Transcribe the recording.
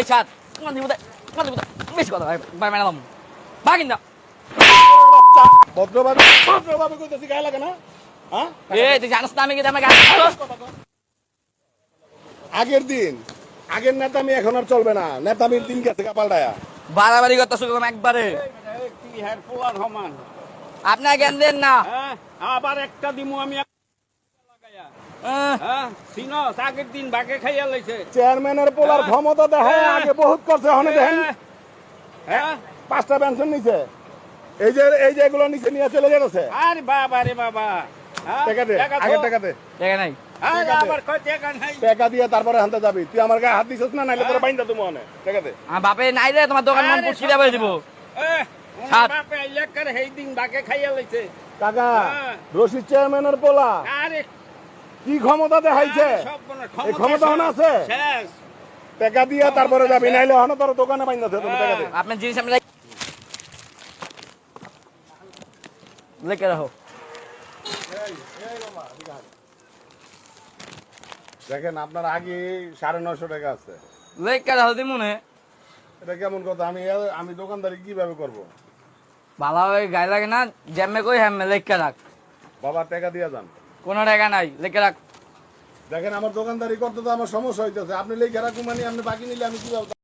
ছাড় বেশি কথা ভাই ম্যাডাম ভাগিন না ভদ্রভাবে ভদ্রভাবে কইতেছি গায়ে লাগে না? হ্যাঁ? তুই জানিস না আমি কি আমাকে আগের দিন আগের নেতামি এখন আর চলবে না, নেতামির দিন গেছে পাল্টায়া। বাড়াবাড়ি করতেছো একবারে আপনার জ্ঞান দেন না আবার একটা দিমু আমি আগের দিন বাকে খাইয়া লাইছে চেয়ারম্যানের পোলার ক্ষমতা দেখায় আগে বহুত করছে, হনে দেখেন পাঁচটা পেনশন নিছে, এই যে এগুলো নিচে নিয়ে চলে যাচ্ছে। আরে বাবা রে বাবা টাকা দে, আগে টাকা দে। টাকা নাই আবার কয় টাকা নাই টাকা দিয়ে তারপরে হানতে যাবি। তুই আমার গায়ে হাত দিছিস না, নাইলে তোরা বাইন্দা তুমি অনে। টাকা দে। আমার বাপে নাই রে, তোমার দোকান মন পুছিয়ে বলে দিব। ছাড়। বাপে ইলেকটর সেই দিন বাকে খাইয়া লাইছে কাকা রশিদ চেয়ারম্যানের পোলা আরে কি ক্ষমতা দেখাইছে, এই ক্ষমতা হন আছে। শেষ টাকা দিয়ে তারপরে যাবি, নাইলে হন তোর দোকানে বাইন্দা দে। তুমি টাকা দে। আপনার জিনিস আমি লিখে রাখো। দেখেন আপনার আগে 950 টাকা আছে, লিখে রাখো দি মনে এটা কেমন কথা? আমি দোকানদারি কিভাবে করব? ভালোভাবে গায়ে লাগে না, জ্যামে কই হ্যামে লিখে রাখ। বাবা টাকা দিয়ে যান। কোনো টাকা নাই, লিখে রাখ। দেখেন আমার দোকানদারি করতে তো আমার সমস্যা হইতেছে, আপনি লেখা রাখুন, মানে আপনি বাকি নিলে আমি কিভাবে